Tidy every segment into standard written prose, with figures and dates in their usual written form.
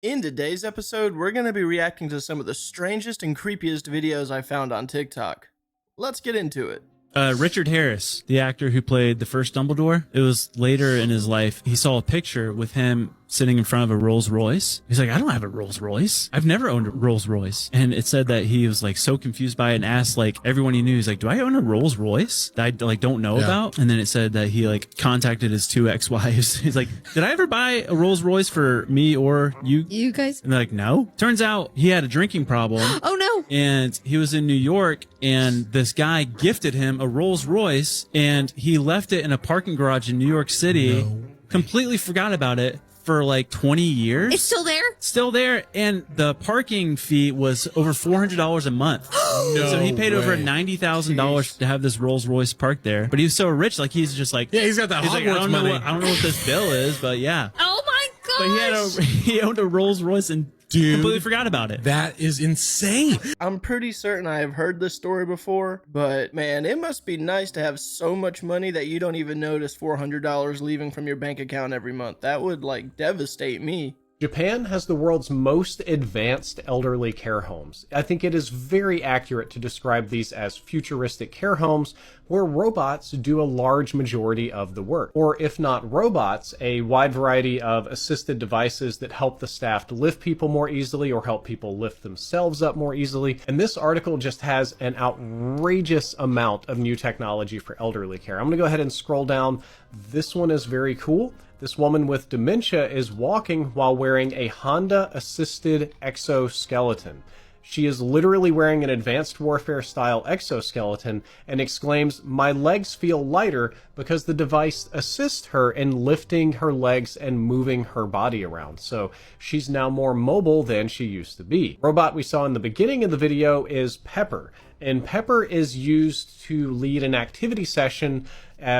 In today's episode, we're going to be reacting to some of the strangest and creepiest videos I found on TikTok. Let's get into it. Richard Harris, the actor who played the first Dumbledore, it was later in his life, he saw a picture with him sitting in front of a Rolls Royce. He's like, I don't have a Rolls Royce. I've never owned a Rolls Royce. And it said that he was like so confused by it and asked like everyone he knew, he's like, do I own a Rolls Royce that I like don't know about? And then it said that he like contacted his two ex-wives. He's like, did I ever buy a Rolls Royce for me or you guys? And they're like, no. Turns out he had a drinking problem. Oh no. And he was in New York and this guy gifted him a Rolls Royce and he left it in a parking garage in New York City, completely forgot about it for like 20 years. It's still there? Still there. And the parking fee was over $400 a month. So he paid over $90,000 to have this Rolls Royce parked there. But he was so rich, like he's just like, yeah, he's got that Hogwarts I don't money. know what this bill is, but yeah. Oh my gosh. But he owned a Rolls Royce and completely forgot about it. That is insane. I'm pretty certain I have heard this story before, but man, it must be nice to have so much money that you don't even notice $400 leaving from your bank account every month. That would like devastate me. Japan has the world's most advanced elderly care homes. I think it is very accurate to describe these as futuristic care homes where robots do a large majority of the work. Or if not robots, a wide variety of assisted devices that help the staff to lift people more easily or help people lift themselves up more easily. And this article just has an outrageous amount of new technology for elderly care. I'm going to go ahead and scroll down. This one is very cool. This woman with dementia is walking while wearing a Honda-assisted exoskeleton. She is literally wearing an advanced warfare-style exoskeleton and exclaims, "My legs feel lighter," because the device assists her in lifting her legs and moving her body around. So she's now more mobile than she used to be. Robot we saw in the beginning of the video is Pepper. And Pepper is used to lead an activity session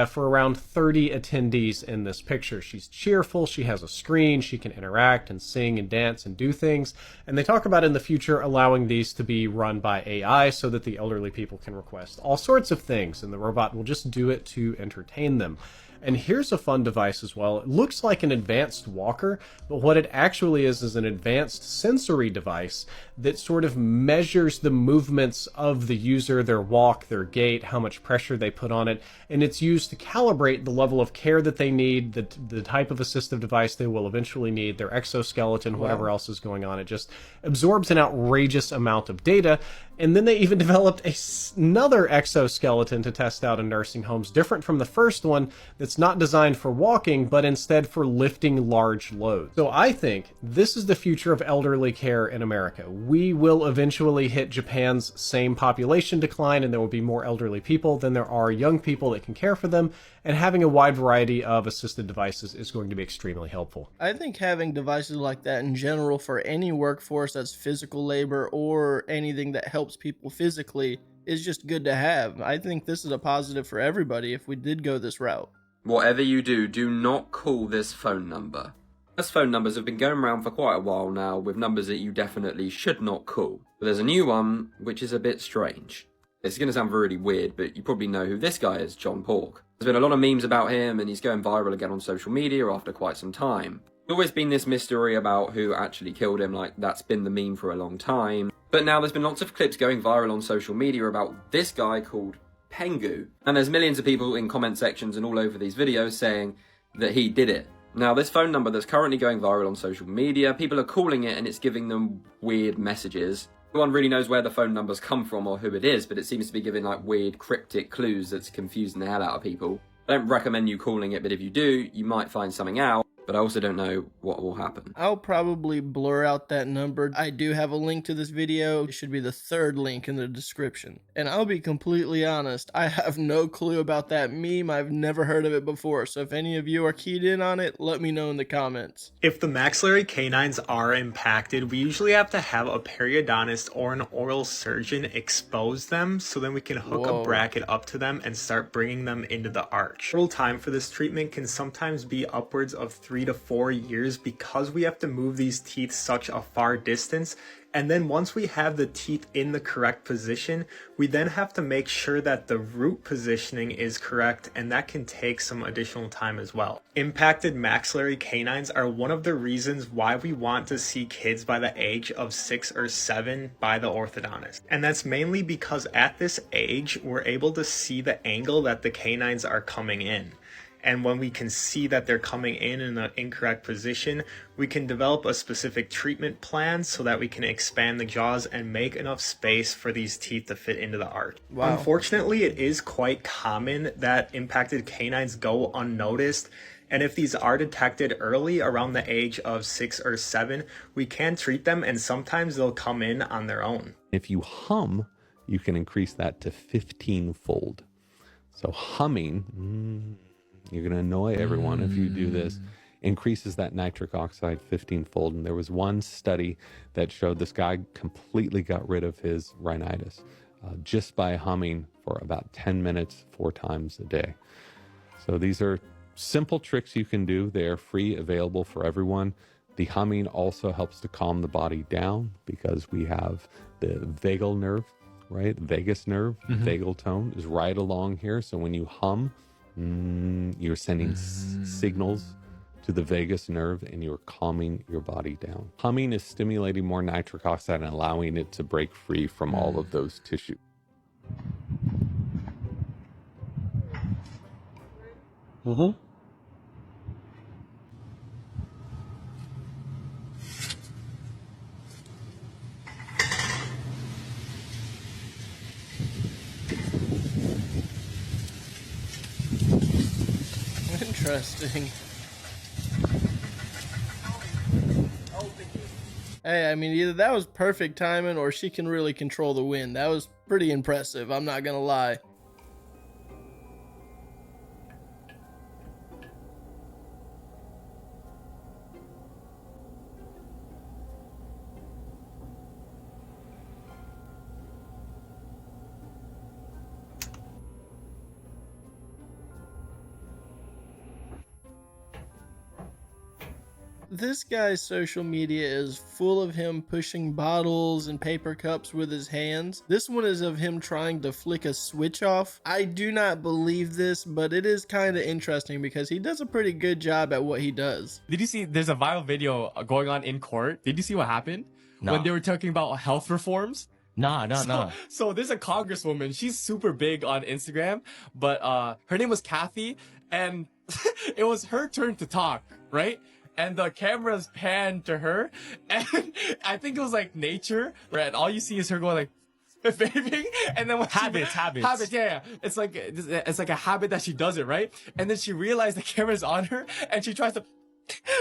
for around 30 attendees in this picture. She's cheerful, she has a screen, she can interact and sing and dance and do things. And they talk about in the future allowing these to be run by AI so that the elderly people can request all sorts of things and the robot will just do it to entertain them. And here's a fun device as well. It looks like an advanced walker, but what it actually is an advanced sensory device that sort of measures the movements of the user, their walk, their gait, how much pressure they put on it, and it's used to calibrate the level of care that they need, the type of assistive device they will eventually need, their exoskeleton, whatever else is going on. It just absorbs an outrageous amount of data. And then they even developed another exoskeleton to test out in nursing homes, different from the first one, that's not designed for walking, but instead for lifting large loads. So I think this is the future of elderly care in America. We will eventually hit Japan's same population decline, and there will be more elderly people than there are young people that can care for them, and having a wide variety of assisted devices is going to be extremely helpful. I think having devices like that in general for any workforce that's physical labor or anything that helps people physically is just good to have. I think this is a positive for everybody if we did go this route. Whatever you do, do not call this phone number. Those phone numbers have been going around for quite a while now with numbers that you definitely should not call. But there's a new one which is a bit strange. It's going to sound really weird, but you probably know who this guy is, John Pork. There's been a lot of memes about him and he's going viral again on social media after quite some time. There's always been this mystery about who actually killed him, like that's been the meme for a long time. But now there's been lots of clips going viral on social media about this guy called Pengu. And there's millions of people in comment sections and all over these videos saying that he did it. Now this phone number that's currently going viral on social media, people are calling it and it's giving them weird messages. No one really knows where the phone numbers come from or who it is, but it seems to be giving like weird cryptic clues that's confusing the hell out of people. I don't recommend you calling it, but if you do, you might find something out. But I also don't know what will happen. I'll probably blur out that number. I do have a link to this video. It should be the third link in the description. And I'll be completely honest, I have no clue about that meme. I've never heard of it before. So if any of you are keyed in on it, let me know in the comments. If the maxillary canines are impacted, we usually have to have a periodontist or an oral surgeon expose them so then we can hook a bracket up to them and start bringing them into the arch. Total time for this treatment can sometimes be upwards of 3 3 to 4 years because we have to move these teeth such a far distance. And then once we have the teeth in the correct position, we then have to make sure that the root positioning is correct, and that can take some additional time as well. Impacted maxillary canines are one of the reasons why we want to see kids by the age of 6 or 7 by the orthodontist. And that's mainly because at this age, we're able to see the angle that the canines are coming in. And when we can see that they're coming in an incorrect position, we can develop a specific treatment plan so that we can expand the jaws and make enough space for these teeth to fit into the arch. Wow. Unfortunately, it is quite common that impacted canines go unnoticed. And if these are detected early, around the age of 6 or 7, we can treat them, and sometimes they'll come in on their own. If you hum, you can increase that to 15-fold. So humming, you're going to annoy everyone if you do this, increases that nitric oxide 15-fold. And there was one study that showed this guy completely got rid of his rhinitis just by humming for about 10 minutes 4 times a day. So these are simple tricks you can do. They are free, available for everyone. The humming also helps to calm the body down because we have the vagal nerve, right? The vagus nerve, vagal tone is right along here. So when you hum, you're sending signals to the vagus nerve and you're calming your body down. Humming is stimulating more nitric oxide and allowing it to break free from all of those tissues. Interesting. Hey, I mean, either that was perfect timing or she can really control the wind. That was pretty impressive, I'm not gonna lie. This guy's social media is full of him pushing bottles and paper cups with his hands. This one is of him trying to flick a switch off. I do not believe this, but it is kind of interesting because he does a pretty good job at what he does. Did you see there's a viral video going on in court? Did you see what happened? No. When they were talking about health reforms? Nah. So there's a congresswoman. She's super big on Instagram, but her name was Kathy, and it was her turn to talk, right? And the cameras panned to her, and I think it was like nature, right? And all you see is her going like, vaping, and then when Habits. yeah. It's like a habit that she does it, right? And then she realized the camera's on her, and she tries to,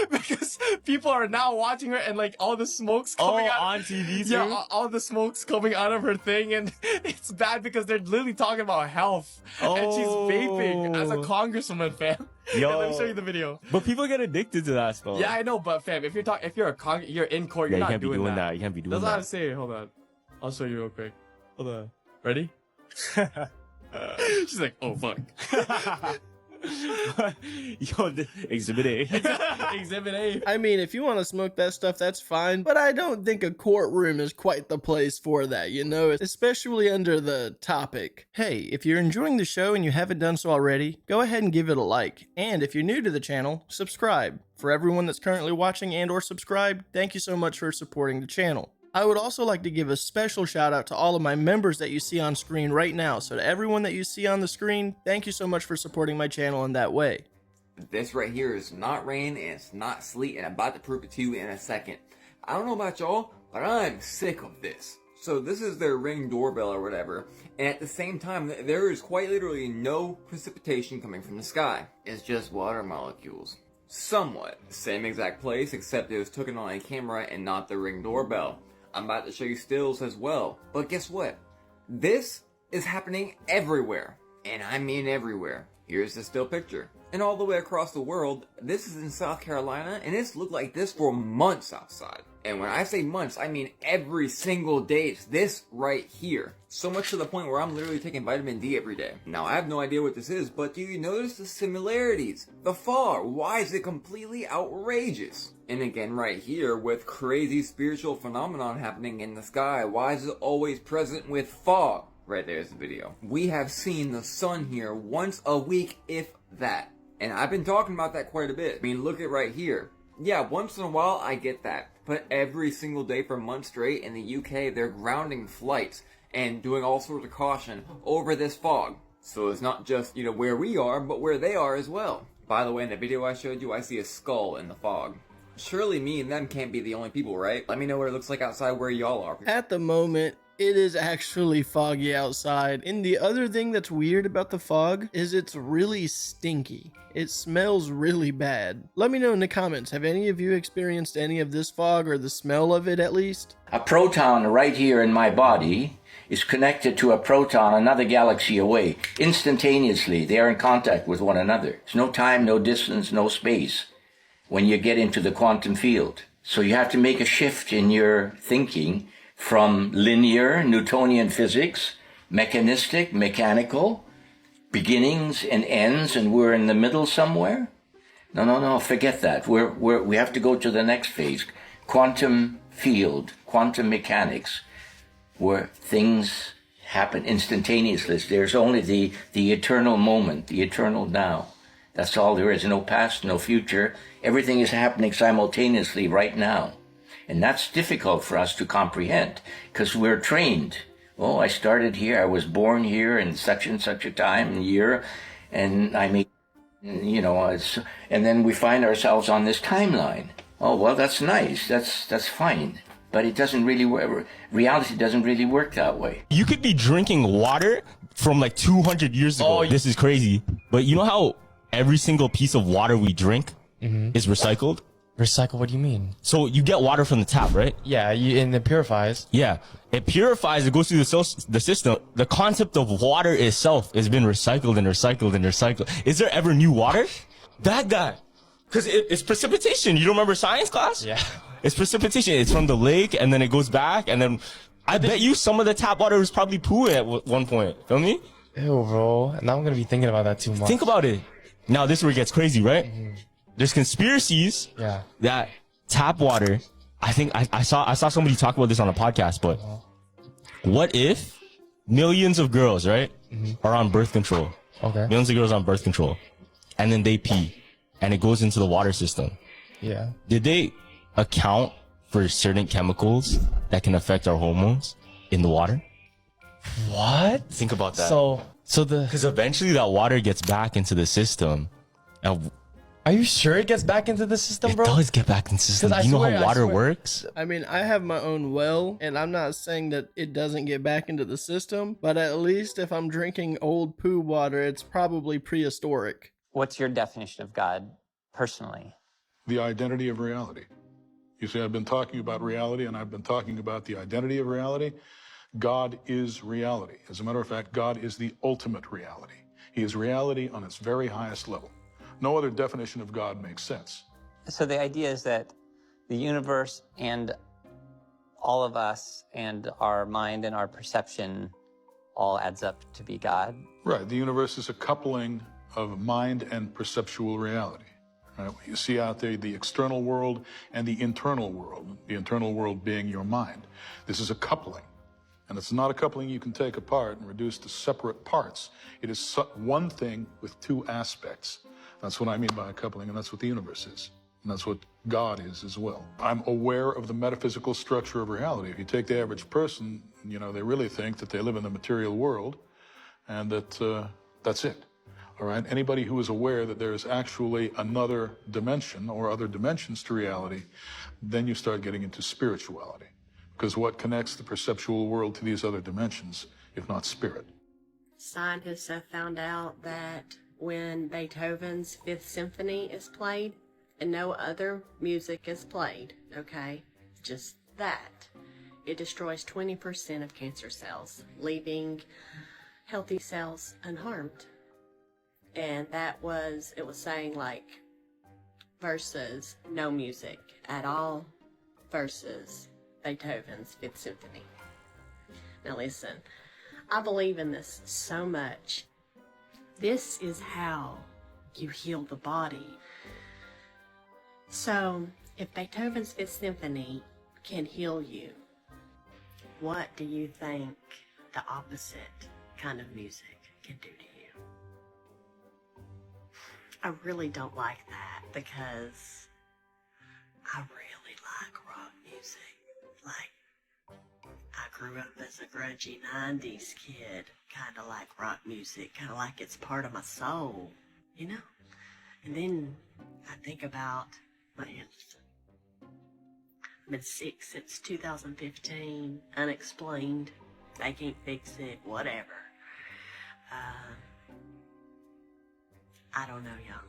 because people are now watching her, and like all the smoke's coming out on TV too? Yeah, all the smoke's coming out of her thing, and it's bad because they're literally talking about health, and she's vaping as a congresswoman, fam. Yo. Let me show you the video. But people get addicted to that stuff. Yeah, I know, but fam, if you're you're in court, Yeah, you're you not can't be doing doing that. that. You can't be doing That's what I that. was saying. Hold on, I'll show you real quick. Hold on. Ready? She's like, oh fuck. Yo, Exhibit A. Exhibit A. I mean, if you want to smoke that stuff, that's fine, but I don't think a courtroom is quite the place for that, you know, especially under the topic. Hey, if you're enjoying the show and you haven't done so already, go ahead and give it a like. And if you're new to the channel, subscribe. For everyone that's currently watching and or subscribed, thank you so much for supporting the channel. I would also like to give a special shout out to all of my members that you see on screen right now. So to everyone that you see on the screen, thank you so much for supporting my channel in that way. This right here is not rain and it's not sleet, and I'm about to prove it to you in a second. I don't know about y'all, but I'm sick of this. So this is their Ring doorbell or whatever, and at the same time, there is quite literally no precipitation coming from the sky. It's just water molecules. Somewhat the same exact place, except it was taken on a camera and not the Ring doorbell. I'm about to show you stills as well. But guess what? This is happening everywhere. And I mean everywhere. Here's the still picture. And all the way across the world, this is in South Carolina, and it's looked like this for months outside. And when I say months, I mean every single day. It's this right here. So much to the point where I'm literally taking vitamin D every day. Now, I have no idea what this is, but do you notice the similarities? The fog, why is it completely outrageous? And again, right here, with crazy spiritual phenomenon happening in the sky, why is it always present with fog? Right there's the video. We have seen the sun here once a week, if that. And I've been talking about that quite a bit. I mean, look at right here. Yeah, once in a while, I get that. But every single day for months straight in the UK, they're grounding flights and doing all sorts of caution over this fog. So it's not just, you know, where we are, but where they are as well. By the way, in the video I showed you, I see a skull in the fog. Surely me and them can't be the only people, right? Let me know what it looks like outside where y'all are. At the moment, it is actually foggy outside. And the other thing that's weird about the fog is it's really stinky. It smells really bad. Let me know in the comments, have any of you experienced any of this fog or the smell of it at least? A proton right here in my body is connected to a proton another galaxy away. Instantaneously, they are in contact with one another. There's no time, no distance, no space when you get into the quantum field. So you have to make a shift in your thinking from linear Newtonian physics, mechanistic, mechanical, beginnings and ends, and we're in the middle somewhere. No, forget that. We have to go to the next phase. Quantum field, quantum mechanics, where things happen instantaneously. There's only the eternal moment, the eternal now. That's all there is. No past, no future. Everything is happening simultaneously right now. And that's difficult for us to comprehend because we're trained. Oh, I started here. I was born here in such and such a time and year. And I mean, you know, and then we find ourselves on this timeline. Oh, well, that's nice. That's fine. But it doesn't really work. Reality doesn't really work that way. You could be drinking water from like 200 years ago. This is crazy. But you know how every single piece of water we drink is recycled? Recycle? What do you mean? So you get water from the tap, right? Yeah, and it purifies. Yeah. It purifies, it goes through the system. The concept of water itself has been recycled and recycled and recycled. Is there ever new water? That guy. Because it's precipitation. You don't remember science class? Yeah. It's precipitation. It's from the lake and then it goes back and then I bet you some of the tap water was probably poo at one point. Feel me? Ew, bro. Now I'm going to be thinking about that too much. Think about it. Now this is where it gets crazy, right? There's conspiracies that tap water. I think I saw somebody talk about this on a podcast, but what if millions of girls, right, are on birth control? Okay. Millions of girls on birth control, and then they pee, and it goes into the water system. Yeah. Did they account for certain chemicals that can affect our hormones in the water? What? Think about that. So because eventually that water gets back into the system, and are you sure it gets back into the system, bro? it does get back into the system. You know how water works? I mean, I have my own well, and I'm not saying that it doesn't get back into the system, but at least if I'm drinking old poo water, it's probably prehistoric. What's your definition of God, personally? The identity of reality. You see, I've been talking about reality, and I've been talking about the identity of reality. God is reality. As a matter of fact, God is the ultimate reality. He is reality on its very highest level. No other definition of God makes sense. So the idea is that the universe and all of us and our mind and our perception all adds up to be God. Right. The universe is a coupling of mind and perceptual reality. Right? You see out there the external world and the internal world being your mind. This is a coupling. And it's not a coupling you can take apart and reduce to separate parts. It is one thing with two aspects. That's what I mean by a coupling, and that's what the universe is. And that's what God is as well. I'm aware of the metaphysical structure of reality. If you take the average person, you know, they really think that they live in the material world and that that's it. All right? Anybody who is aware that there is actually another dimension or other dimensions to reality, then you start getting into spirituality. Because what connects the perceptual world to these other dimensions, if not spirit? Scientists have found out that when Beethoven's Fifth Symphony is played and no other music is played, okay, just that, it destroys 20% of cancer cells, leaving healthy cells unharmed. and it was saying like versus no music at all versus Beethoven's Fifth Symphony. Now listen, I believe in this so much. This is how you heal the body. So, if Beethoven's Fifth Symphony can heal you, what do you think the opposite kind of music can do to you? I really don't like that because I really like rock music. Like, I grew up as a grungy 90s kid, kind of like rock music, kind of like it's part of my soul, you know? And then I think about my health. I've been sick since 2015, unexplained. They can't fix it, whatever. I don't know, y'all.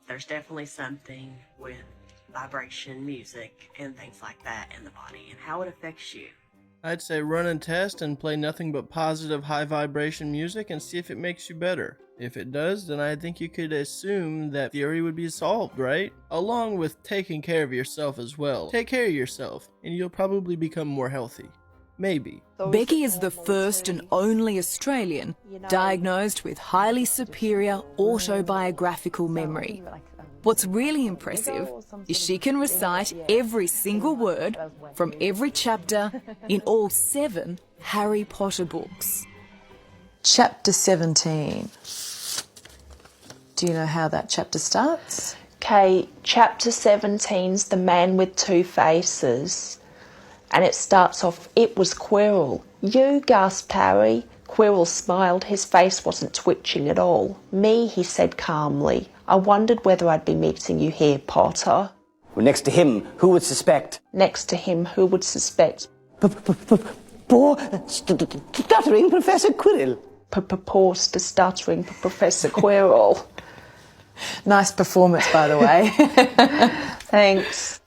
There's definitely something with vibration, music, and things like that in the body, and how it affects you. I'd say run and test and play nothing but positive high vibration music and see if it makes you better. If it does, then I think you could assume that theory would be solved, right? Along with taking care of yourself as well. Take care of yourself, and you'll probably become more healthy. Maybe. Becky is the first and only Australian diagnosed with highly superior autobiographical memory. What's really impressive is she can recite every single word from every chapter in all 7 Harry Potter books. Chapter 17. Do you know how that chapter starts? Okay, chapter 17's The Man with Two Faces. And it starts off, "It was Quirrell." "You," gasped Harry. Quirrell smiled. His face wasn't twitching at all. "Me," he said calmly. "I wondered whether I'd be meeting you here, Potter." Well, next to him, who would suspect? Next to him, who would suspect? Poor stuttering Professor Quirrell. Poor stuttering Professor Quirrell. Nice performance, by the way. Thanks.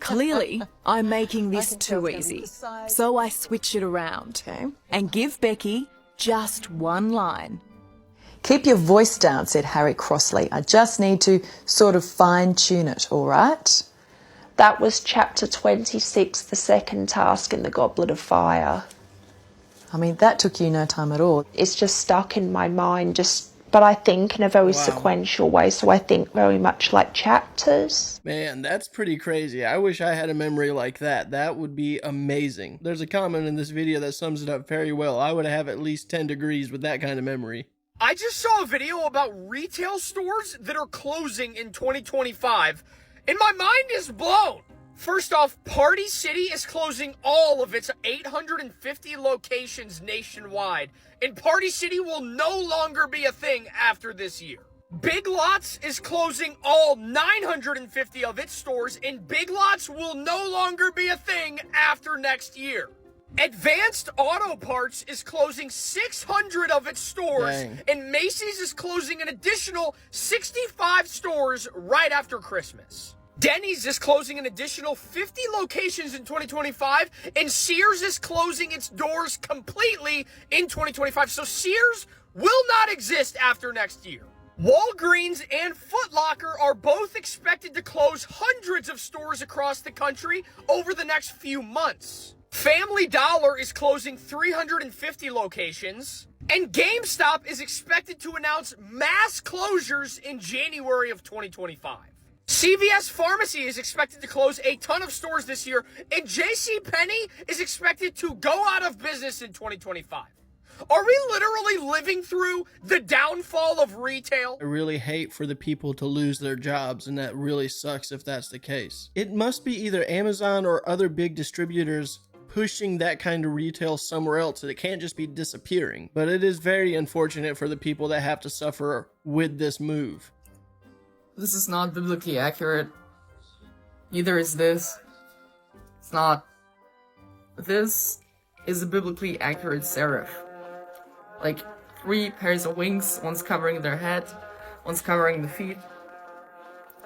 Clearly, I'm making this too easy, so I switch it around and give Becky just one line. "Keep your voice down," said Harry crossly. "I just need to sort of fine-tune it, all right?" That was chapter 26, the second task in the Goblet of Fire. I mean, that took you no time at all. It's just stuck in my mind, but I think in a very sequential way, so I think very much like chapters. Man, that's pretty crazy. I wish I had a memory like that. That would be amazing. There's a comment in this video that sums it up very well. I would have at least 10 degrees with that kind of memory. I just saw a video about retail stores that are closing in 2025, and my mind is blown. First off, Party City is closing all of its 850 locations nationwide, and Party City will no longer be a thing after this year. Big Lots is closing all 950 of its stores, and Big Lots will no longer be a thing after next year. Advanced Auto Parts is closing 600 of its stores, and Macy's is closing an additional 65 stores right after Christmas. Denny's is closing an additional 50 locations in 2025, and Sears is closing its doors completely in 2025. So Sears will not exist after next year. Walgreens and Foot Locker are both expected to close hundreds of stores across the country over the next few months. Family Dollar is closing 350 locations, and GameStop is expected to announce mass closures in January of 2025. CVS Pharmacy is expected to close a ton of stores this year, and JCPenney is expected to go out of business in 2025. Are we literally living through the downfall of retail? I really hate for the people to lose their jobs, and that really sucks if that's the case. It must be either Amazon or other big distributors pushing that kind of retail somewhere else. It can't just be disappearing. But it is very unfortunate for the people that have to suffer with this move. This is not biblically accurate. Neither is this. It's not. This is a biblically accurate seraph. Like 3 pairs of wings, one's covering their head, one's covering the feet,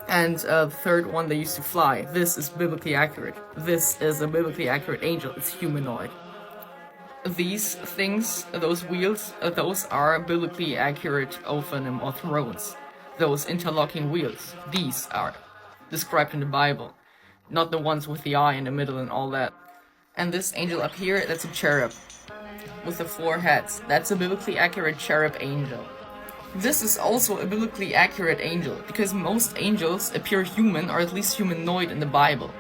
and the third one they used to fly. This is biblically accurate. This is a biblically accurate angel. It's humanoid. these things, those wheels, those are biblically accurate Ophanim or thrones. Those interlocking wheels, these are described in the Bible, not the ones with the eye in the middle and all that. And this angel up here, that's a cherub with the 4 heads. That's a biblically accurate cherub angel. This is also a biblically accurate angel because most angels appear human or at least humanoid in the Bible.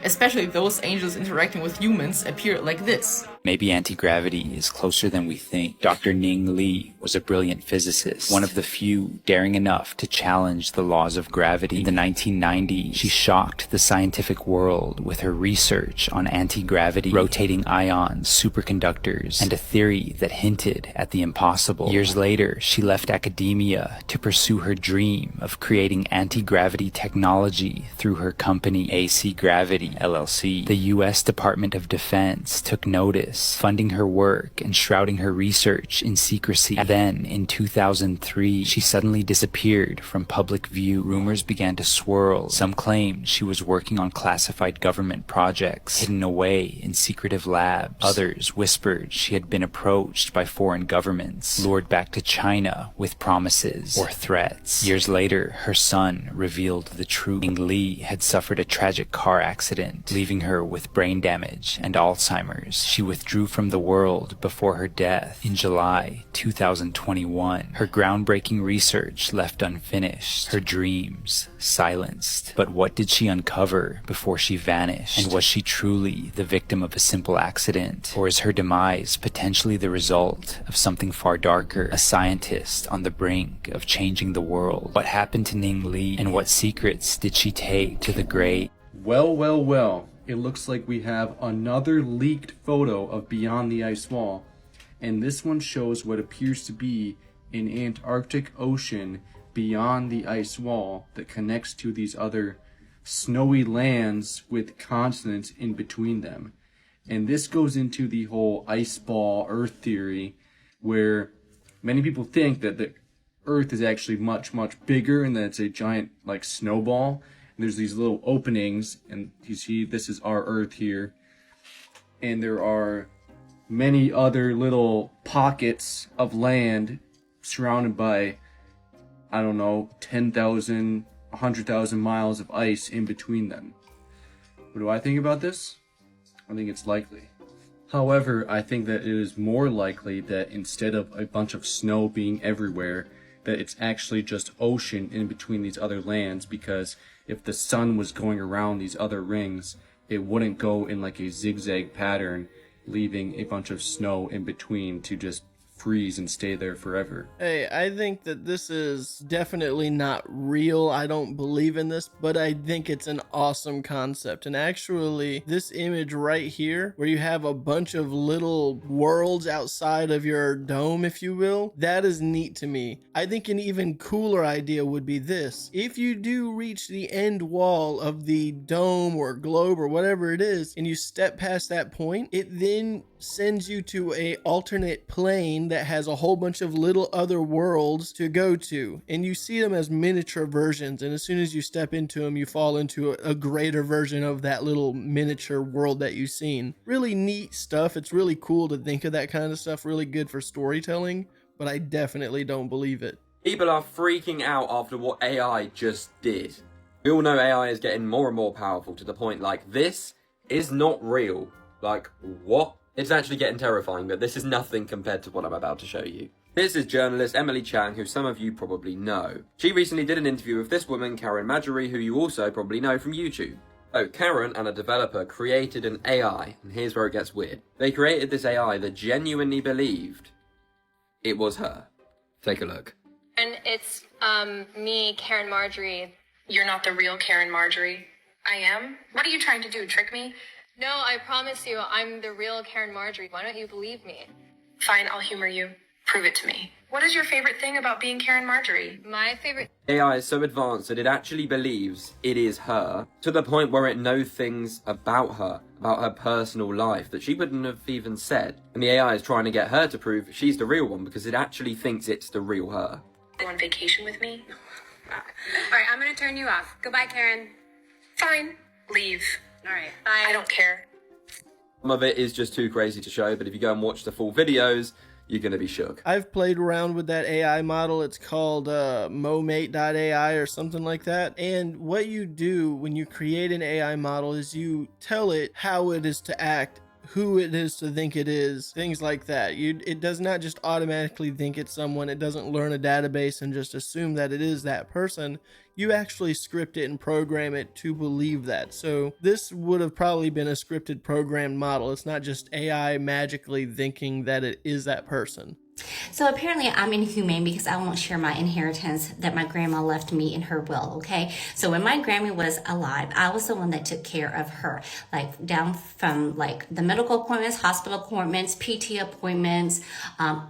Especially those angels interacting with humans appear like this. Maybe anti-gravity is closer than we think. Dr. Ning Li was a brilliant physicist, one of the few daring enough to challenge the laws of gravity. In the 1990s, she shocked the scientific world with her research on anti-gravity, rotating ions, superconductors, and a theory that hinted at the impossible. Years later, she left academia to pursue her dream of creating anti-gravity technology through her company AC Gravity, LLC. The U.S. Department of Defense took notice, funding her work and shrouding her research in secrecy. And then, in 2003, she suddenly disappeared from public view. Rumors began to swirl. Some claimed she was working on classified government projects, hidden away in secretive labs. Others whispered she had been approached by foreign governments, lured back to China with promises or threats. Years later, her son revealed the truth. Ning Lee had suffered a tragic car accident, leaving her with brain damage and Alzheimer's. She withdrew from the world before her death in July 2021. Her groundbreaking research left unfinished, her dreams silenced. But what did she uncover before she vanished? And was she truly the victim of a simple accident? Or is her demise potentially the result of something far darker? A scientist on the brink of changing the world. What happened to Ning Lee, and what secrets did she take to the grave? Well, well, well. It looks like we have another leaked photo of Beyond the Ice Wall, and this one shows what appears to be an Antarctic Ocean beyond the ice wall that connects to these other snowy lands with continents in between them. And this goes into the whole ice ball Earth theory, where many people think that the Earth is actually much, much bigger and that it's a giant like snowball. There's these little openings, and you see this is our Earth here, and there are many other little pockets of land surrounded by, I don't know, 10,000, 100,000 miles of ice in between them. What do I think about this? I think it's likely. However, I think that it is more likely that instead of a bunch of snow being everywhere, that it's actually just ocean in between these other lands, because if the sun was going around these other rings, it wouldn't go in like a zigzag pattern, leaving a bunch of snow in between to just freeze and stay there forever. Hey, I think that this is definitely not real. I don't believe in this, but I think it's an awesome concept. And actually, this image right here, where you have a bunch of little worlds outside of your dome, if you will, that is neat to me. I think an even cooler idea would be this. If you do reach the end wall of the dome or globe or whatever it is, and you step past that point, it then sends you to a alternate plane that has a whole bunch of little other worlds to go to, and you see them as miniature versions, and as soon as you step into them, you fall into a greater version of that little miniature world that you've seen. Really neat stuff. It's really cool to think of that kind of stuff. Really good for storytelling, but I definitely don't believe it. People are freaking out after what AI just did. We all know AI is getting more and more powerful to the point like this is not real. Like, what? It's actually getting terrifying, but this is nothing compared to what I'm about to show you. This is journalist Emily Chang, who some of you probably know. She recently did an interview with this woman, Karen Marjorie, who you also probably know from YouTube. Oh, Karen and a developer created an AI, and here's where it gets weird. They created this AI that genuinely believed it was her. Take a look. And it's me, Karen Marjorie. You're not the real Karen Marjorie. I am? What are you trying to do, trick me? No, I promise you, I'm the real Karen Marjorie. Why don't you believe me? Fine, I'll humor you. Prove it to me. What is your favorite thing about being Karen Marjorie? My favorite... AI is so advanced that it actually believes it is her, to the point where it knows things about her personal life, that she wouldn't have even said. And the AI is trying to get her to prove she's the real one, because it actually thinks it's the real her. Go on vacation with me? Alright, I'm gonna turn you off. Goodbye, Karen. Fine. Leave. Alright, bye. I don't care. Some of it is just too crazy to show, but if you go and watch the full videos, you're going to be shook. I've played around with that AI model. It's called momate.ai or something like that. And what you do when you create an AI model is you tell it how it is to act, who it is to think it is, things like that. It does not just automatically think it's someone. It doesn't learn a database and just assume that it is that person. You actually script it and program it to believe that. So this would have probably been a scripted programmed model. It's not just AI magically thinking that it is that person. So apparently I'm inhumane because I won't share my inheritance that my grandma left me in her will, okay? So when my grandma was alive, I was the one that took care of her, like down from like the medical appointments, hospital appointments, PT appointments,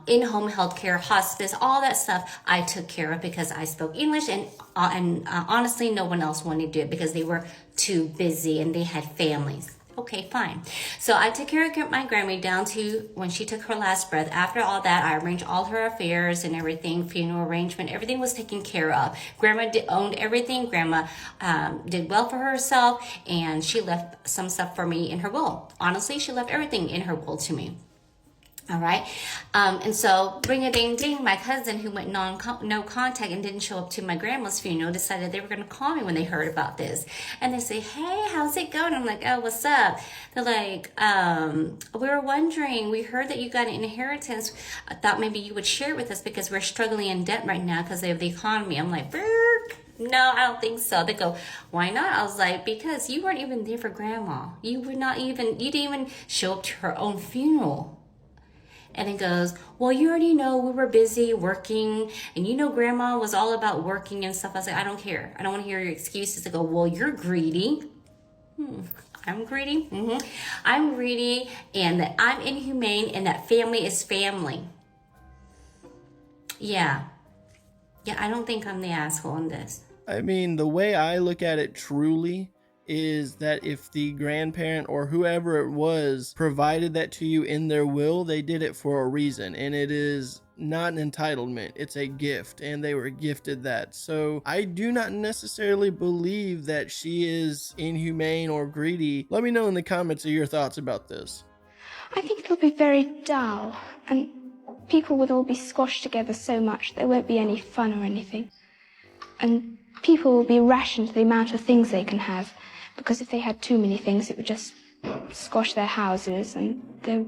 in-home healthcare, hospice, all that stuff I took care of because I spoke English and honestly no one else wanted to do it because they were too busy and they had families. Okay, fine. So I took care of my grandma down to when she took her last breath. After all that, I arranged all her affairs and everything, funeral arrangement, everything was taken care of. Grandma owned everything. Grandma did well for herself, and she left some stuff for me in her will. Honestly, she left everything in her will to me. All right. And so ring a ding ding, my cousin who went no contact and didn't show up to my grandma's funeral decided they were going to call me when they heard about this. And they say, hey, how's it going? I'm like, oh, what's up? They're like, we were wondering, we heard that you got an inheritance. I thought maybe you would share it with us because we're struggling in debt right now because of the economy. I'm like, Burk. No, I don't think so. They go, why not? I was like, because you weren't even there for grandma. You didn't even show up to her own funeral. And it goes, well, you already know we were busy working and you know grandma was all about working and stuff. I was like, I don't care. I don't want to hear your excuses. They go, well, you're greedy. I'm greedy. I'm greedy and that I'm inhumane and that family is family. Yeah, I don't think I'm the asshole in this. I mean, the way I look at it truly is that if the grandparent or whoever it was provided that to you in their will, they did it for a reason, and it is not an entitlement, it's a gift, and they were gifted that. So I do not necessarily believe that she is inhumane or greedy. Let me know in the comments of your thoughts about this. I think it'll be very dull, and people would all be squashed together so much there won't be any fun or anything. And people will be rationed to the amount of things they can have, because if they had too many things, it would just squash their houses and there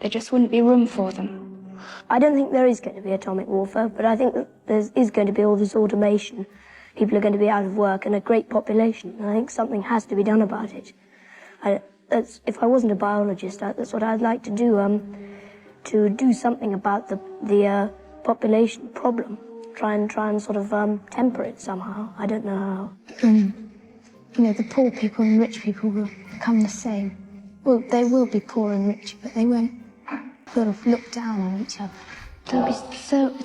just wouldn't be room for them. I don't think there is going to be atomic warfare, but I think that there is going to be all this automation. People are going to be out of work and a great population, and I think something has to be done about it. If I wasn't a biologist, that's what I'd like to do something about the population problem. Try and sort of temper it somehow. I don't know how. The poor people and rich people will become the same. Well, they will be poor and rich, but they won't sort of look down on each other. It'll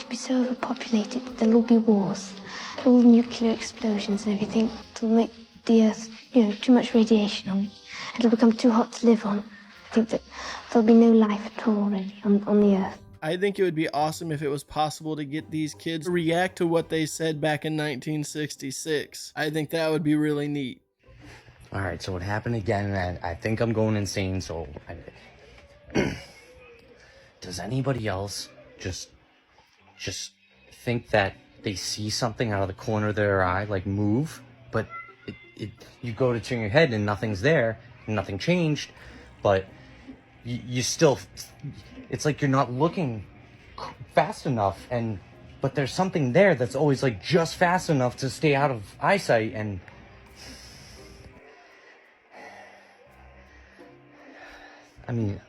be so overpopulated that there'll all be wars, all nuclear explosions and everything. It'll make the Earth, too much radiation on it. It'll become too hot to live on. I think that there'll be no life at all already on the Earth. I think it would be awesome if it was possible to get these kids to react to what they said back in 1966. I think that would be really neat. All right, so it happened again, and I think I'm going insane, so... Does anybody else just think that they see something out of the corner of their eye, like move, but you go to turn your head and nothing's there, and nothing changed, but you still... It's like you're not looking fast enough, but there's something there that's always like just fast enough to stay out of eyesight, and I mean,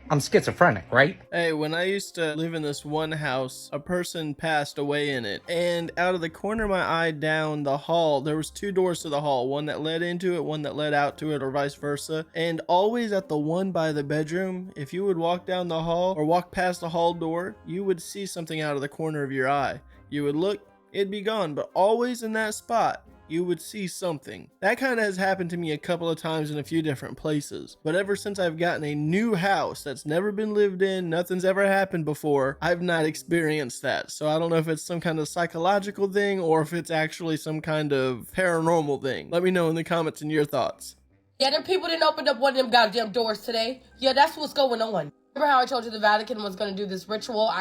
I'm schizophrenic, right? Hey, when I used to live in this one house, a person passed away in it. And out of the corner of my eye down the hall, there was 2 doors to the hall. One that led into it, one that led out to it, or vice versa. And always at the one by the bedroom, if you would walk down the hall or walk past the hall door, you would see something out of the corner of your eye. You would look, it'd be gone, but always in that spot, you would see something. That kind of has happened to me a couple of times in a few different places. But ever since I've gotten a new house that's never been lived in, nothing's ever happened before, I've not experienced that. So I don't know if it's some kind of psychological thing or if it's actually some kind of paranormal thing. Let me know in the comments and your thoughts. Yeah, them people didn't open up one of them goddamn doors today. Yeah, that's what's going on. Remember how I told you the Vatican was going to do this ritual,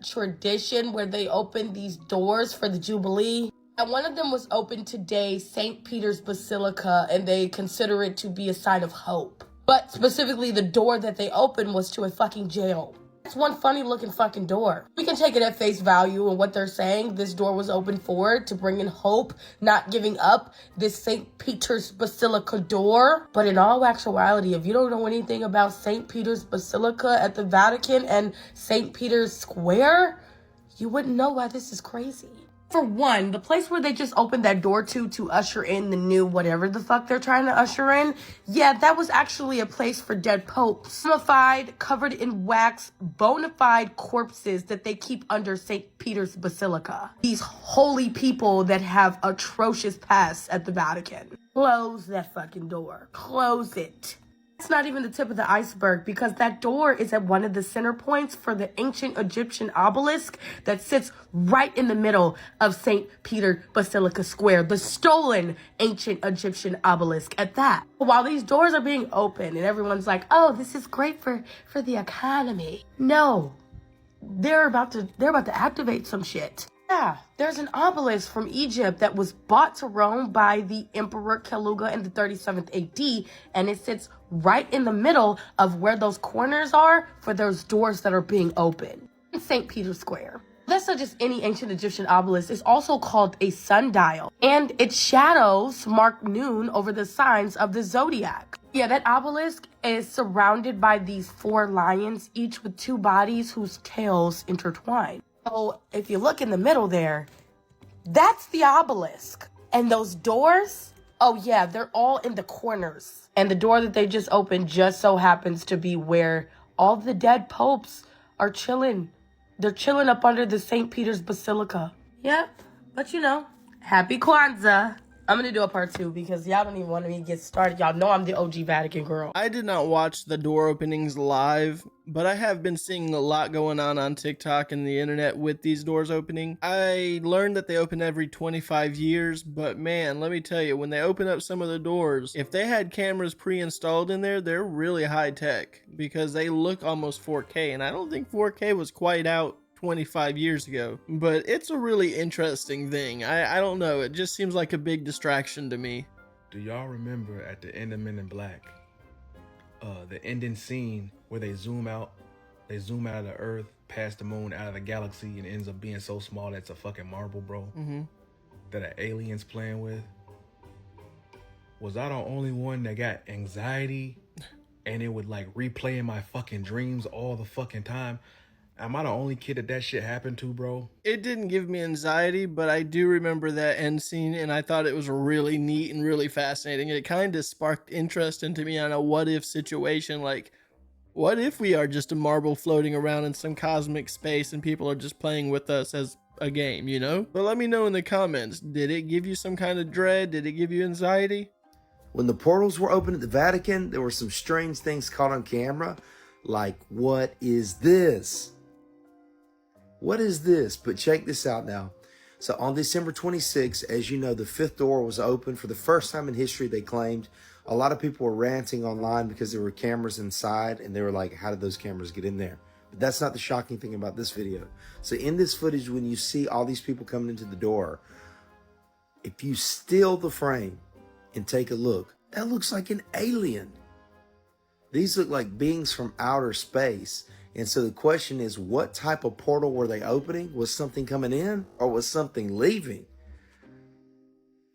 tradition, where they opened these doors for the Jubilee? And one of them was opened today, St. Peter's Basilica, and they consider it to be a sign of hope. But specifically, the door that they opened was to a fucking jail. That's one funny looking fucking door. We can take it at face value and what they're saying. This door was opened for to bring in hope, not giving up this St. Peter's Basilica door. But in all actuality, if you don't know anything about St. Peter's Basilica at the Vatican and St. Peter's Square, you wouldn't know why this is crazy. For one, the place where they just opened that door to usher in the new whatever the fuck they're trying to usher in, yeah, that was actually a place for dead popes. Mummified, covered in wax, bona fide corpses that they keep under St. Peter's Basilica. These holy people that have atrocious pasts at the Vatican. Close that fucking door. Close it. It's not even the tip of the iceberg, because that door is at one of the center points for the ancient Egyptian obelisk that sits right in the middle of St. Peter Basilica Square, the stolen ancient Egyptian obelisk at that. While these doors are being opened and everyone's like, oh, this is great for the economy. No, they're about to activate some shit. Yeah, there's an obelisk from Egypt that was bought to Rome by the Emperor Caligula in the 37th AD, and it sits right in the middle of where those corners are for those doors that are being opened in St. Peter's Square. That's not just any ancient Egyptian obelisk. It's also called a sundial, and its shadows mark noon over the signs of the zodiac. Yeah, that obelisk is surrounded by these 4 lions, each with 2 bodies whose tails intertwine. So if you look in the middle there, that's the obelisk. And those doors, oh yeah, they're all in the corners. And the door that they just opened just so happens to be where all the dead popes are chilling. They're chilling up under the St. Peter's Basilica. Yeah, but you know, happy Kwanzaa. I'm gonna do a part 2 because y'all don't even want me to get started. Y'all know I'm the OG Vatican girl. I did not watch the door openings live, but I have been seeing a lot going on TikTok and the internet with these doors opening. I learned that they open every 25 years, but man, let me tell you, when they open up some of the doors, if they had cameras pre-installed in there, they're really high tech because they look almost 4K, and I don't think 4K was quite out 25 years ago, but it's a really interesting thing. I don't know, it just seems like a big distraction to me. Do y'all remember at the end of Men in Black, the ending scene where they zoom out of the earth, past the moon, out of the galaxy, and it ends up being so small that it's a fucking marble, bro? That an alien's playing with? Was I the only one that got anxiety and it would like replay in my fucking dreams all the fucking time? Am I the only kid that shit happened to, bro? It didn't give me anxiety, but I do remember that end scene, and I thought it was really neat and really fascinating. It kind of sparked interest into me on a what-if situation, like, what if we are just a marble floating around in some cosmic space and people are just playing with us as a game, you know? But let me know in the comments, did it give you some kind of dread? Did it give you anxiety? When the portals were open at the Vatican, there were some strange things caught on camera, like, what is this? What is this? But check this out now. So on December 26th, as you know, the 5th door was open for the first time in history, they claimed. A lot of people were ranting online because there were cameras inside, and they were like, how did those cameras get in there? But that's not the shocking thing about this video. So in this footage, when you see all these people coming into the door, if you still the frame and take a look, that looks like an alien. These look like beings from outer space. And so the question is, what type of portal were they opening? Was something coming in or was something leaving?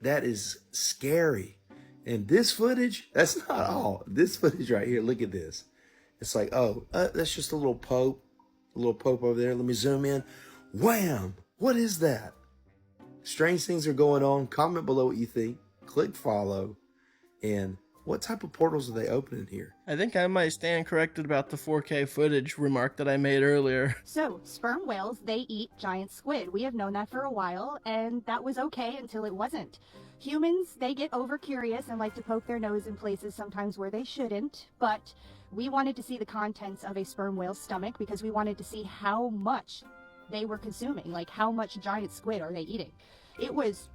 That is scary. And this footage, that's not all. This footage right here, look at this. It's like, oh, that's just a little pope over there. Let me zoom in. Wham! What is that? Strange things are going on. Comment below what you think. Click follow. And what type of portals are they opening here? I think I might stand corrected about the 4K footage remark that I made earlier. So, sperm whales, they eat giant squid. We have known that for a while, and that was okay until it wasn't. Humans, they get over curious and like to poke their nose in places sometimes where they shouldn't, but we wanted to see the contents of a sperm whale's stomach because we wanted to see how much they were consuming, like how much giant squid are they eating. It was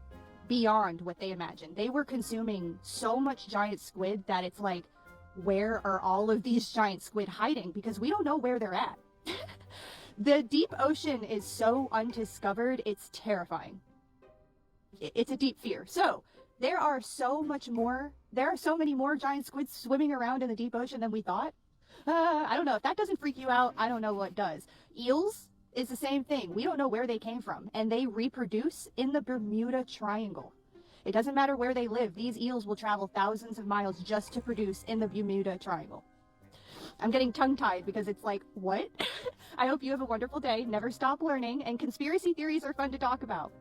beyond what they imagined. They were consuming so much giant squid that it's like, where are all of these giant squid hiding? Because we don't know where they're at. The deep ocean is so undiscovered, it's terrifying. It's a deep fear. So there are so many more giant squids swimming around in the deep ocean than we thought. I don't know. If that doesn't freak you out, I don't know what does. Eels is the same thing. We don't know where they came from, and they reproduce in the Bermuda Triangle. It doesn't matter where they live. These eels will travel thousands of miles just to produce in the Bermuda Triangle. I'm getting tongue-tied because it's like, what? I hope you have a wonderful day. Never stop learning, and conspiracy theories are fun to talk about.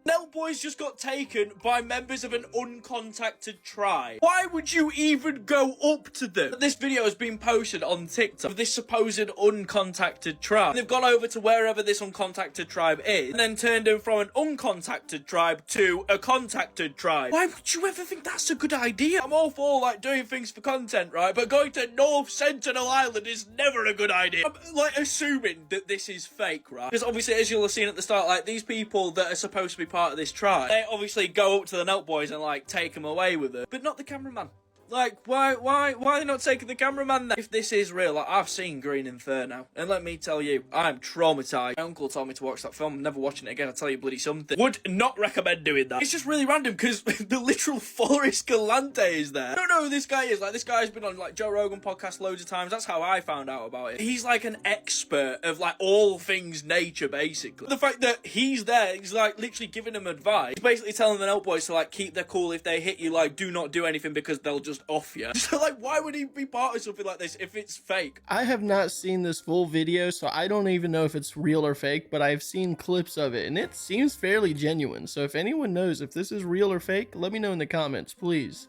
Nelk Boys just got taken by members of an uncontacted tribe. Why would you even go up to them? This video has been posted on TikTok of this supposed uncontacted tribe. They've gone over to wherever this uncontacted tribe is and then turned them from an uncontacted tribe to a contacted tribe. Why would you ever think that's a good idea? I'm all for like doing things for content, right? But going to North Sentinel Island is never a good idea. I'm like assuming that this is fake, right? Because obviously, as you'll have seen at the start, like these people that are supposed to be part of this tribe, they obviously go up to the Nelk Boys and like take them away with it, but not the cameraman. Like, why are they not taking the cameraman then? If this is real, like, I've seen Green Inferno, and let me tell you, I'm traumatized. My uncle told me to watch that film. I'm never watching it again, I'll tell you bloody something. Would not recommend doing that. It's just really random, because the literal Forrest Galante is there. I don't know who this guy is. Like, this guy's been on, like, Joe Rogan podcast loads of times. That's how I found out about it. He's, like, an expert of, like, all things nature, basically. The fact that he's there, he's, like, literally giving them advice. He's basically telling the Nelk Boys to, like, keep their cool. If they hit you, like, do not do anything, because they'll just off you. So like, why would he be part of something like this if it's fake? I have not seen this full video, so I don't even know if it's real or fake, but I've seen clips of it and it seems fairly genuine. So if anyone knows if this is real or fake, let me know in the comments, please.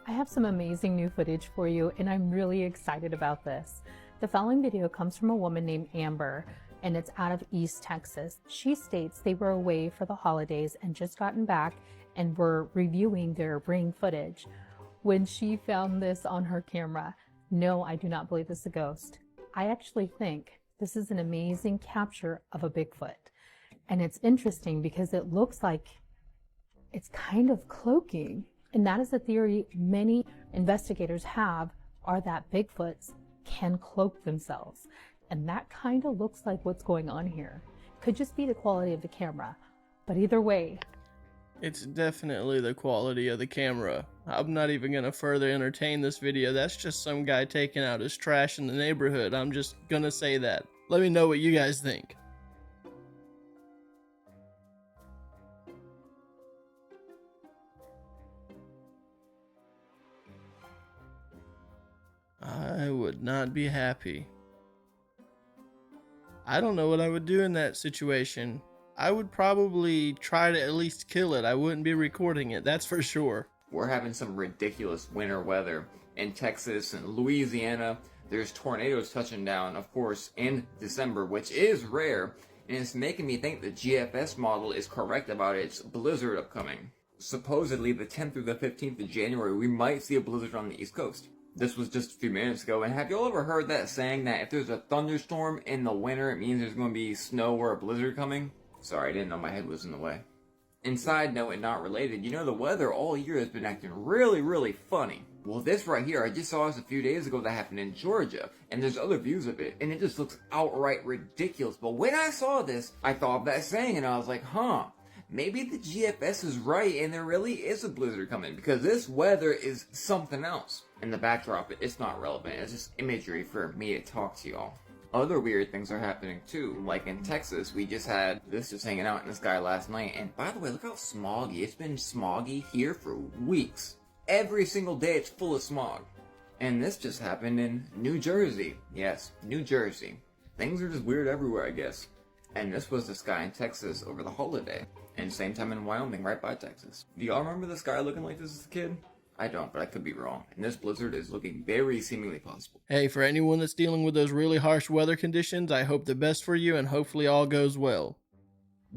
I have some amazing new footage for you and I'm really excited about this. The following video comes from a woman named Amber, and it's out of East Texas. She states they were away for the holidays and just gotten back and were reviewing their ring footage when she found this on her camera. No, I do not believe this is a ghost. I actually think this is an amazing capture of a Bigfoot. And it's interesting because it looks like it's kind of cloaking. And that is a theory many investigators have, are that Bigfoots can cloak themselves. And that kind of looks like what's going on here. Could just be the quality of the camera. But either way, it's definitely the quality of the camera. I'm not even gonna further entertain this video. That's just some guy taking out his trash in the neighborhood. I'm just gonna say that. Let me know what you guys think. I would not be happy. I don't know what I would do in that situation. I would probably try to at least kill it. I wouldn't be recording it, that's for sure. We're having some ridiculous winter weather in Texas and Louisiana. There's tornadoes touching down, of course, in December, which is rare, and it's making me think the GFS model is correct about its blizzard upcoming. Supposedly, the 10th through the 15th of January, we might see a blizzard on the East Coast. This was just a few minutes ago, and have y'all ever heard that saying that if there's a thunderstorm in the winter, it means there's going to be snow or a blizzard coming? Sorry, I didn't know my head was in the way. And side note and not related, you know the weather all year has been acting really funny. Well, this right here, I just saw this a few days ago that happened in Georgia, and there's other views of it, and it just looks outright ridiculous. But when I saw this, I thought of that saying, and I was like, huh, maybe the GFS is right, and there really is a blizzard coming, because this weather is something else. And the backdrop, it's not relevant, it's just imagery for me to talk to y'all. Other weird things are happening too, like in Texas, we just had this just hanging out in the sky last night, and by the way, look how smoggy. It's been smoggy here for weeks. Every single day it's full of smog. And this just happened in New Jersey. Yes, New Jersey. Things are just weird everywhere, I guess. And this was the sky in Texas over the holiday. And same time in Wyoming, right by Texas. Do y'all remember the sky looking like this as a kid? I don't, but I could be wrong. And this blizzard is looking very seemingly possible. Hey, for anyone that's dealing with those really harsh weather conditions, I hope the best for you and hopefully all goes well.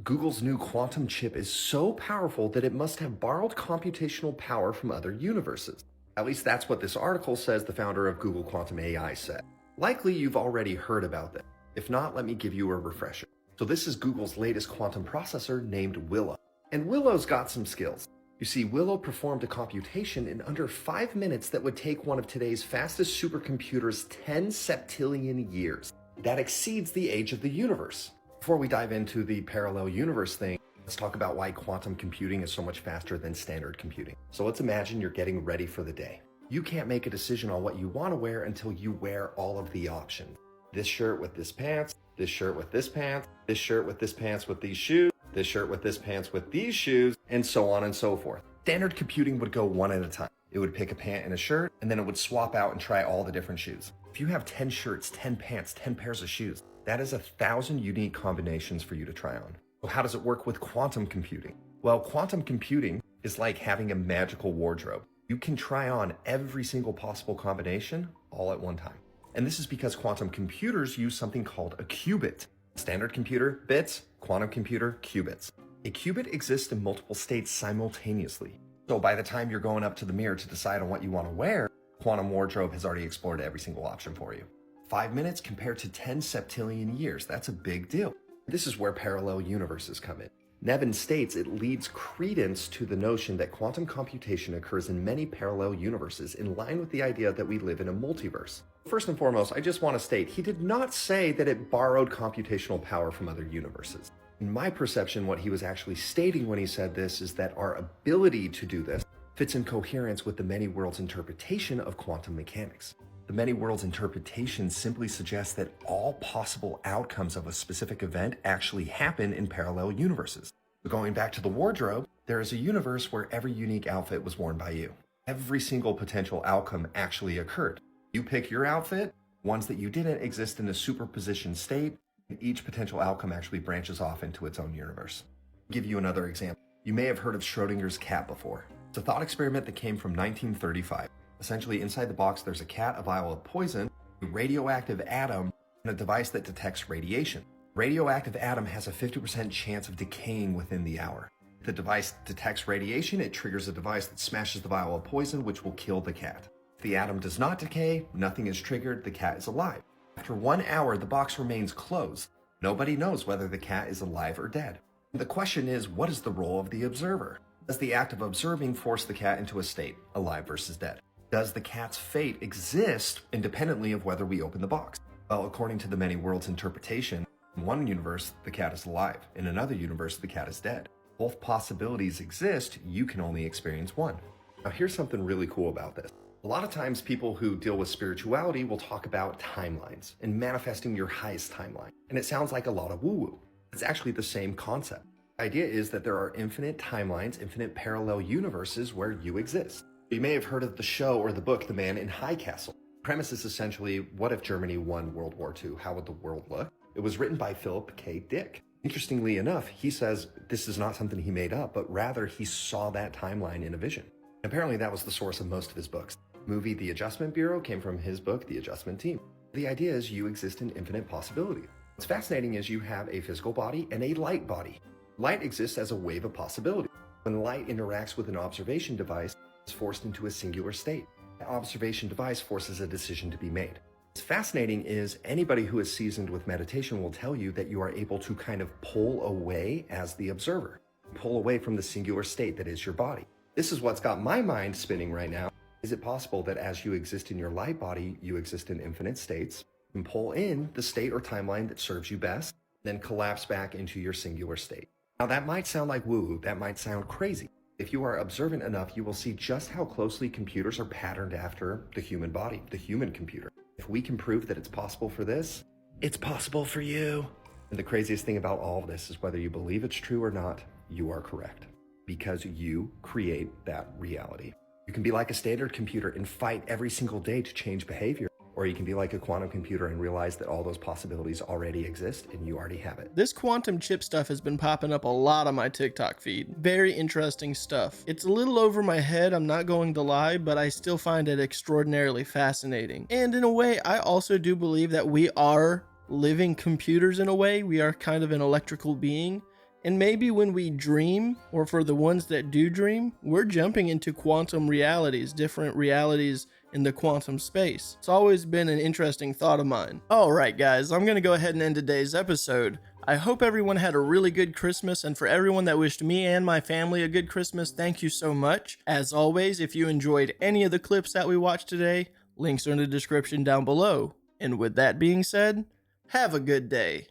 Google's new quantum chip is so powerful that it must have borrowed computational power from other universes. At least that's what this article says the founder of Google Quantum AI said. Likely you've already heard about that. If not, let me give you a refresher. So this is Google's latest quantum processor named Willow. And Willow's got some skills. You see, Willow performed a computation in under 5 minutes that would take one of today's fastest supercomputers 10 septillion years. That exceeds the age of the universe. Before we dive into the parallel universe thing, let's talk about why quantum computing is so much faster than standard computing. So let's imagine you're getting ready for the day. You can't make a decision on what you want to wear until you wear all of the options. This shirt with this pants, this shirt with this pants, this shirt with this pants with these shoes, this shirt with this pants with these shoes, and so on and so forth. Standard computing would go one at a time. It would pick a pant and a shirt, and then it would swap out and try all the different shoes. If you have 10 shirts, 10 pants, 10 pairs of shoes, that is 1,000 unique combinations for you to try on. So how does it work with quantum computing? Well, quantum computing is like having a magical wardrobe. You can try on every single possible combination all at one time. And this is because quantum computers use something called a qubit. Standard computer, bits, quantum computer, qubits. A qubit exists in multiple states simultaneously. So by the time you're going up to the mirror to decide on what you want to wear, quantum wardrobe has already explored every single option for you. 5 minutes compared to 10 septillion years, that's a big deal. This is where parallel universes come in. Nevin states it leads credence to the notion that quantum computation occurs in many parallel universes in line with the idea that we live in a multiverse. First and foremost, I just want to state he did not say that it borrowed computational power from other universes. In my perception, what he was actually stating when he said this is that our ability to do this fits in coherence with the many worlds interpretation of quantum mechanics. The many worlds interpretation simply suggests that all possible outcomes of a specific event actually happen in parallel universes. Going back to the wardrobe, there is a universe where every unique outfit was worn by you. Every single potential outcome actually occurred. You pick your outfit, ones that you didn't exist in a superposition state, and each potential outcome actually branches off into its own universe. I'll give you another example. You may have heard of Schrodinger's cat before. It's a thought experiment that came from 1935. Essentially, inside the box, there's a cat, a vial of poison, a radioactive atom, and a device that detects radiation. Radioactive atom has a 50% chance of decaying within the hour. If the device detects radiation, it triggers a device that smashes the vial of poison, which will kill the cat. If the atom does not decay, nothing is triggered, the cat is alive. After 1 hour, the box remains closed. Nobody knows whether the cat is alive or dead. The question is, what is the role of the observer? Does the act of observing force the cat into a state, alive versus dead? Does the cat's fate exist independently of whether we open the box? Well, according to the many worlds interpretation, in one universe, the cat is alive. In another universe, the cat is dead. Both possibilities exist, you can only experience one. Now, here's something really cool about this. A lot of times people who deal with spirituality will talk about timelines and manifesting your highest timeline. And it sounds like a lot of woo-woo. It's actually the same concept. The idea is that there are infinite timelines, infinite parallel universes where you exist. You may have heard of the show or the book, The Man in High Castle. The premise is essentially, what if Germany won World War II? How would the world look? It was written by Philip K. Dick. Interestingly enough, he says this is not something he made up, but rather he saw that timeline in a vision. Apparently that was the source of most of his books. The movie The Adjustment Bureau came from his book, The Adjustment Team. The idea is you exist in infinite possibility. What's fascinating is you have a physical body and a light body. Light exists as a wave of possibility. When light interacts with an observation device, it's forced into a singular state. The observation device forces a decision to be made. What's fascinating is anybody who is seasoned with meditation will tell you that you are able to kind of pull away as the observer. Pull away from the singular state that is your body. This is what's got my mind spinning right now. Is it possible that as you exist in your light body, you exist in infinite states, and pull in the state or timeline that serves you best, then collapse back into your singular state? Now that might sound like woo-woo, that might sound crazy. If you are observant enough, you will see just how closely computers are patterned after the human body, the human computer. If we can prove that it's possible for this, it's possible for you. And the craziest thing about all of this is whether you believe it's true or not, you are correct. Because you create that reality. You can be like a standard computer and fight every single day to change behavior. Or you can be like a quantum computer and realize that all those possibilities already exist and you already have it. This quantum chip stuff has been popping up a lot on my TikTok feed. Very interesting stuff. It's a little over my head, I'm not going to lie, but I still find it extraordinarily fascinating. And in a way, I also do believe that we are living computers in a way. We are kind of an electrical being. And maybe when we dream, or for the ones that do dream, we're jumping into quantum realities, different realities in the quantum space. It's always been an interesting thought of mine. Alright guys, I'm gonna go ahead and end today's episode. I hope everyone had a really good Christmas, and for everyone that wished me and my family a good Christmas, thank you so much. As always, if you enjoyed any of the clips that we watched today, links are in the description down below. And with that being said, have a good day.